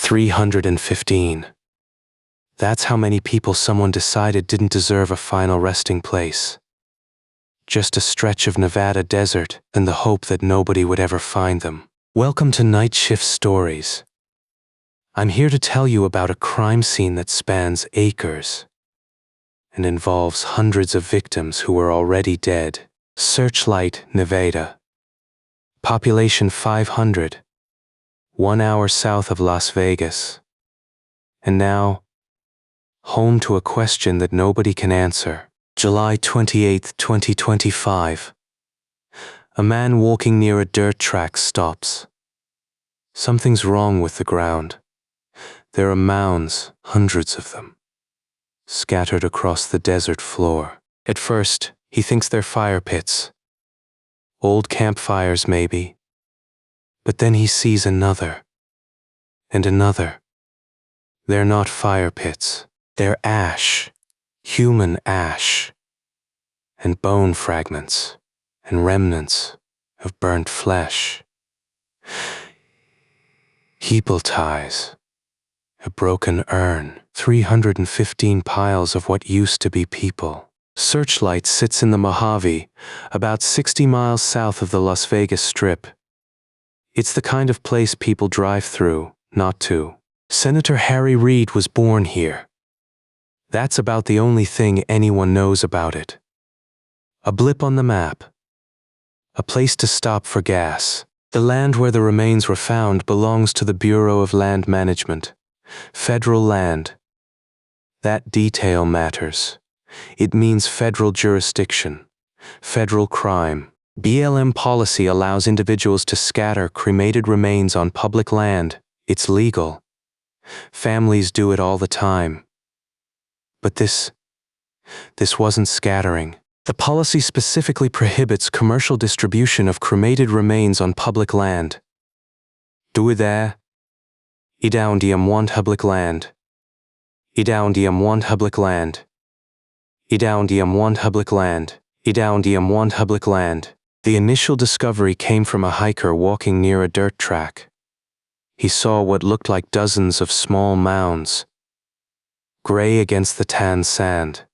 315. That's how many people someone decided didn't deserve a final resting place. Just a stretch of Nevada desert and the hope that nobody would ever find them. Welcome to Night Shift Stories. I'm here to tell you about a crime scene that spans acres and involves hundreds of victims who were already dead. Searchlight, Nevada. Population 500. 1 hour south of Las Vegas. And now, home to a question that nobody can answer. July 28, 2025. A man walking near a dirt track stops. Something's wrong with the ground. There are mounds, hundreds of them, scattered across the desert floor. At first, he thinks they're fire pits. Old campfires, maybe. But then he sees another. And another. They're not fire pits. They're ash. Human ash. And bone fragments. And remnants of burnt flesh. Heeple ties. A broken urn. 315 piles of what used to be people. Searchlight sits in the Mojave, about 60 miles south of the Las Vegas Strip. It's the kind of place people drive through, not to. Senator Harry Reid was born here. That's about the only thing anyone knows about it. A blip on the map. A place to stop for gas. The land where the remains were found belongs to the Bureau of Land Management. Federal land. That detail matters. It means federal jurisdiction. Federal crime. BLM policy allows individuals to scatter cremated remains on public land. It's legal. Families do it all the time. But this wasn't scattering. The policy specifically prohibits commercial distribution of cremated remains on public land. Doe det. Idown diem want public land. Idown diem want public land. Idown diem want public land. Idown diem want public land. The initial discovery came from a hiker walking near a dirt track. He saw what looked like dozens of small mounds, gray against the tan sand.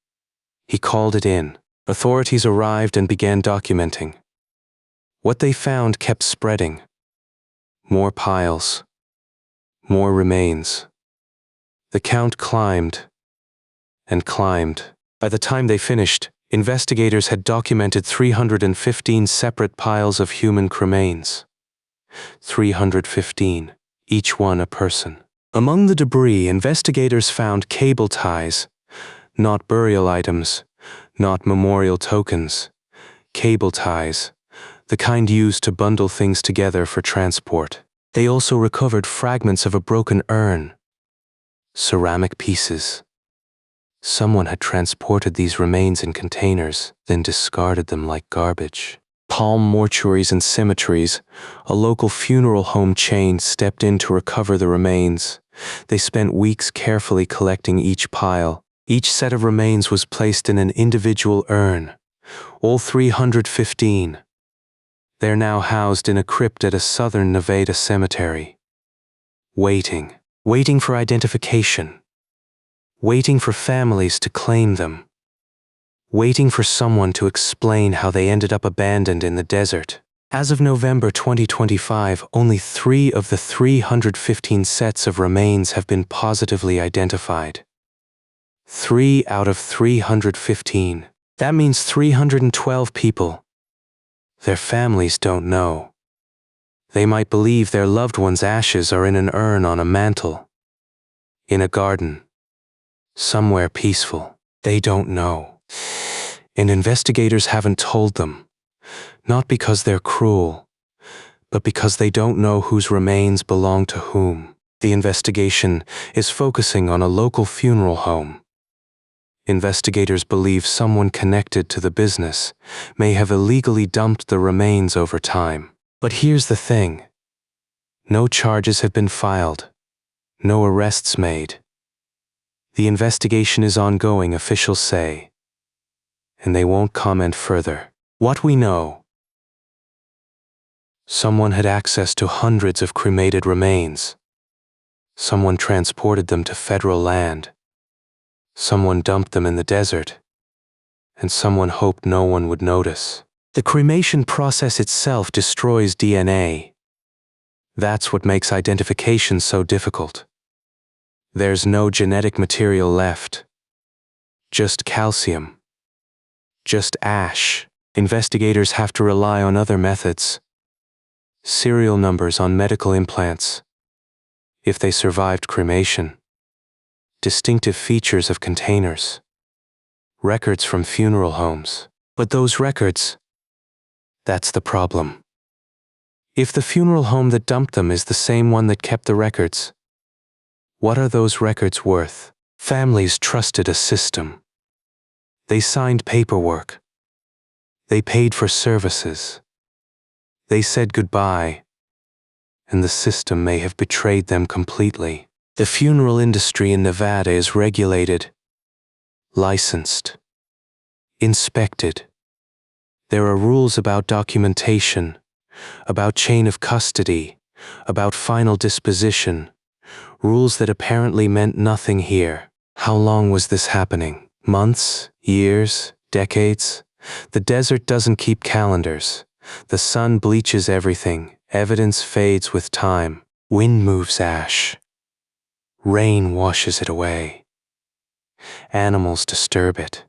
He called it in. Authorities arrived and began documenting. What they found kept spreading. More piles. More remains. The count climbed and climbed. By the time they finished, investigators had documented 315 separate piles of human cremains. 315, each one a person. Among the debris, investigators found cable ties, not burial items, not memorial tokens. Cable ties, the kind used to bundle things together for transport. They also recovered fragments of a broken urn. Ceramic pieces. Someone had transported these remains in containers, then discarded them like garbage. Palm mortuaries and cemeteries, a local funeral home chain, stepped in to recover the remains. They spent weeks carefully collecting each pile. Each set of remains was placed in an individual urn. All 315. They're now housed in a crypt at a southern Nevada cemetery. Waiting for identification. Waiting for families to claim them. Waiting for someone to explain how they ended up abandoned in the desert. As of November 2025, only 3 of the 315 sets of remains have been positively identified. 3 out of 315. That means 312 people. Their families don't know. They might believe their loved ones' ashes are in an urn on a mantle. In a garden. Somewhere peaceful. They don't know. And investigators haven't told them. Not because they're cruel, but because they don't know whose remains belong to whom. The investigation is focusing on a local funeral home. Investigators believe someone connected to the business may have illegally dumped the remains over time. But here's the thing. No charges have been filed. No arrests made. The investigation is ongoing, officials say. And they won't comment further. What we know. Someone had access to hundreds of cremated remains. Someone transported them to federal land. Someone dumped them in the desert. And someone hoped no one would notice. The cremation process itself destroys DNA. That's what makes identification so difficult. There's no genetic material left. Just calcium. Just ash. Investigators have to rely on other methods. Serial numbers on medical implants. If they survived cremation. Distinctive features of containers. Records from funeral homes. But those records, that's the problem. If the funeral home that dumped them is the same one that kept the records, what are those records worth? Families trusted a system. They signed paperwork. They paid for services. They said goodbye, and the system may have betrayed them completely. The funeral industry in Nevada is regulated, licensed, inspected. There are rules about documentation, about chain of custody, about final disposition, rules that apparently meant nothing here. How long was this happening? Months? Years? Decades? The desert doesn't keep calendars. The sun bleaches everything. Evidence fades with time. Wind moves ash. Rain washes it away. Animals disturb it.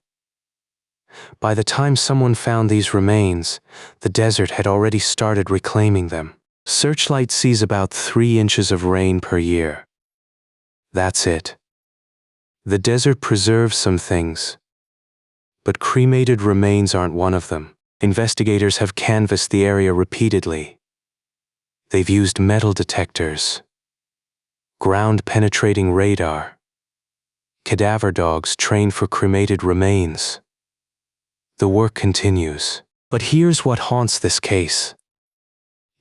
By the time someone found these remains, the desert had already started reclaiming them. Searchlight sees about 3 inches of rain per year. That's it. The desert preserves some things, but cremated remains aren't one of them. Investigators have canvassed the area repeatedly. They've used metal detectors, ground-penetrating radar, cadaver dogs trained for cremated remains. The work continues. But here's what haunts this case.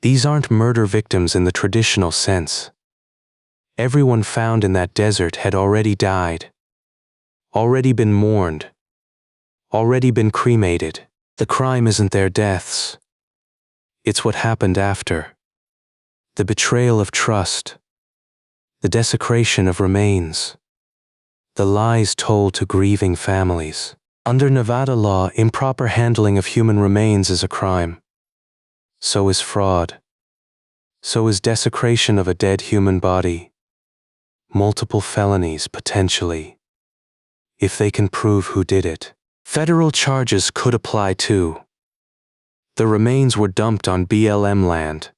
These aren't murder victims in the traditional sense. Everyone found in that desert had already died, already been mourned, already been cremated. The crime isn't their deaths. It's what happened after. The betrayal of trust, the desecration of remains, the lies told to grieving families. Under Nevada law, improper handling of human remains is a crime. So is fraud. So is desecration of a dead human body. Multiple felonies, potentially, if they can prove who did it. Federal charges could apply too. The remains were dumped on BLM land.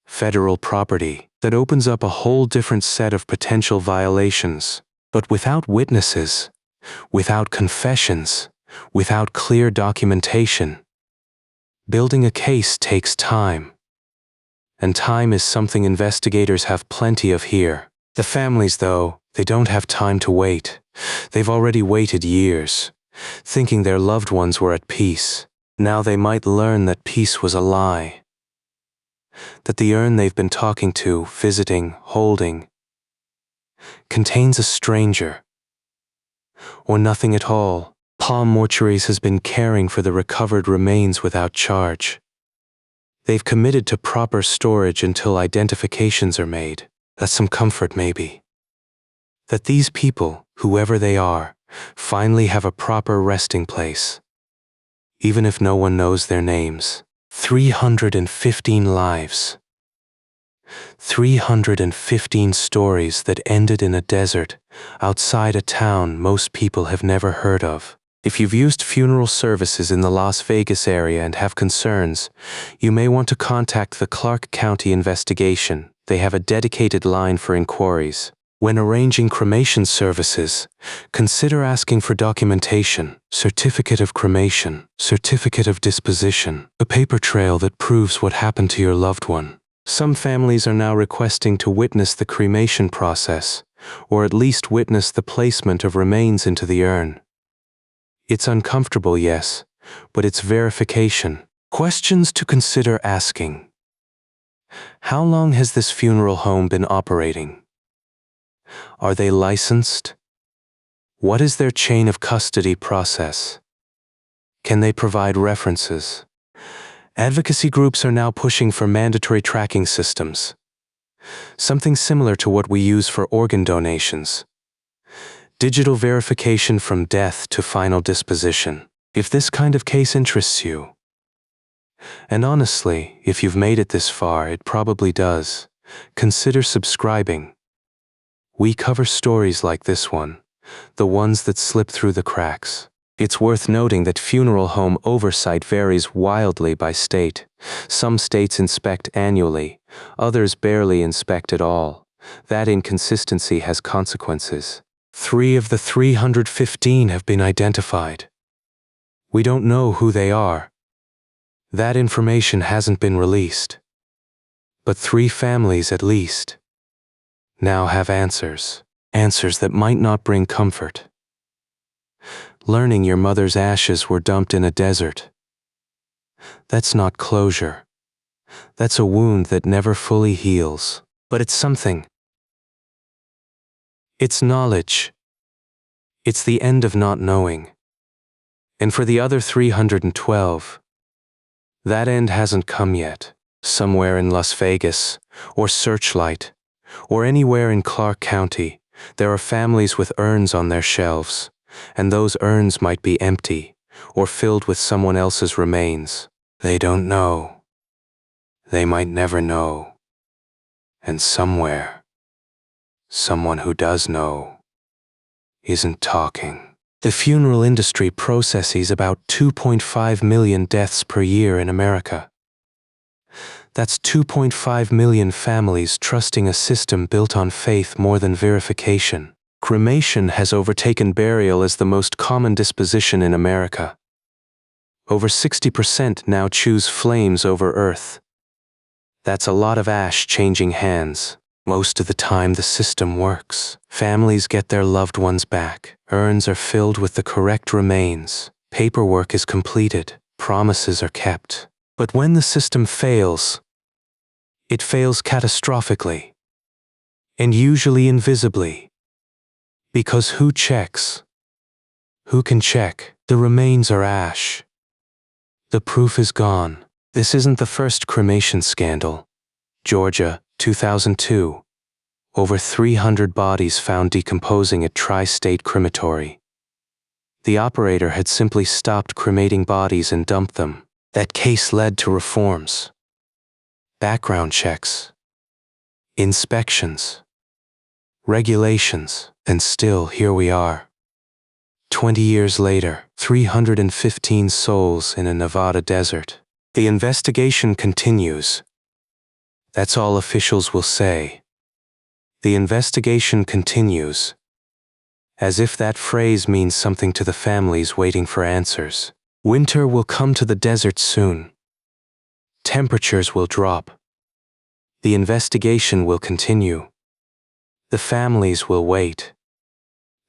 Federal property that opens up a whole different set of potential violations. But without witnesses, without confessions, without clear documentation, building a case takes time. And time is something investigators have plenty of here. The families, though, they don't have time to wait. They've already waited years, thinking their loved ones were at peace. Now they might learn that peace was a lie. That the urn they've been talking to, visiting, holding, contains a stranger. Or nothing at all. Palm Mortuaries has been caring for the recovered remains without charge. They've committed to proper storage until identifications are made. That's some comfort, maybe. That these people, whoever they are, finally have a proper resting place. Even if no one knows their names. 315 lives. 315 stories that ended in a desert, outside a town most people have never heard of. If you've used funeral services in the Las Vegas area and have concerns, you may want to contact the Clark County Investigation. They have a dedicated line for inquiries. When arranging cremation services, consider asking for documentation, certificate of cremation, certificate of disposition, a paper trail that proves what happened to your loved one. Some families are now requesting to witness the cremation process, or at least witness the placement of remains into the urn. It's uncomfortable, yes, but it's verification. Questions to consider asking. How long has this funeral home been operating? Are they licensed? What is their chain of custody process? Can they provide references? Advocacy groups are now pushing for mandatory tracking systems. Something similar to what we use for organ donations. Digital verification from death to final disposition. If this kind of case interests you, and honestly, if you've made it this far, it probably does, consider subscribing. We cover stories like this one, the ones that slip through the cracks. It's worth noting that funeral home oversight varies wildly by state. Some states inspect annually, others barely inspect at all. That inconsistency has consequences. 3 of the 315 have been identified. We don't know who they are. That information hasn't been released. But 3 families at least now have answers. Answers that might not bring comfort. Learning your mother's ashes were dumped in a desert. That's not closure. That's a wound that never fully heals. But it's something. It's knowledge. It's the end of not knowing. And for the other 312, that end hasn't come yet. Somewhere in Las Vegas, or Searchlight, or anywhere in Clark County, there are families with urns on their shelves, and those urns might be empty, or filled with someone else's remains. They don't know. They might never know. And somewhere, someone who does know isn't talking. The funeral industry processes about 2.5 million deaths per year in America. That's 2.5 million families trusting a system built on faith more than verification. Cremation has overtaken burial as the most common disposition in America. Over 60% now choose flames over earth. That's a lot of ash changing hands. Most of the time the system works. Families get their loved ones back. Urns are filled with the correct remains. Paperwork is completed. Promises are kept. But when the system fails, it fails catastrophically. And usually invisibly. Because who checks? Who can check? The remains are ash. The proof is gone. This isn't the first cremation scandal. Georgia, 2002. Over 300 bodies found decomposing at Tri-State Crematory. The operator had simply stopped cremating bodies and dumped them. That case led to reforms. Background checks. Inspections. Regulations. And still, here we are. 20 years later, 315 souls in a Nevada desert. The investigation continues. That's all officials will say. The investigation continues. As if that phrase means something to the families waiting for answers. Winter will come to the desert soon. Temperatures will drop. The investigation will continue. The families will wait.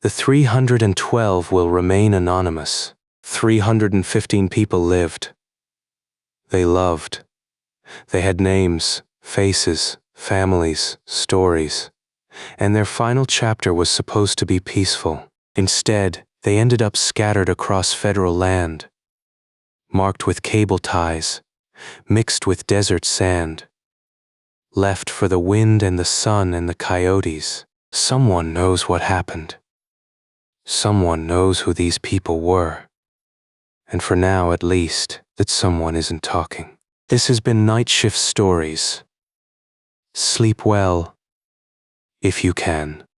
The 312 will remain anonymous. 315 people lived. They loved. They had names, faces, families, stories. And their final chapter was supposed to be peaceful. Instead, they ended up scattered across federal land, marked with cable ties, mixed with desert sand, left for the wind and the sun and the coyotes. Someone knows what happened. Someone knows who these people were. And for now, at least, that someone isn't talking. This has been Night Shift Stories. Sleep well, if you can.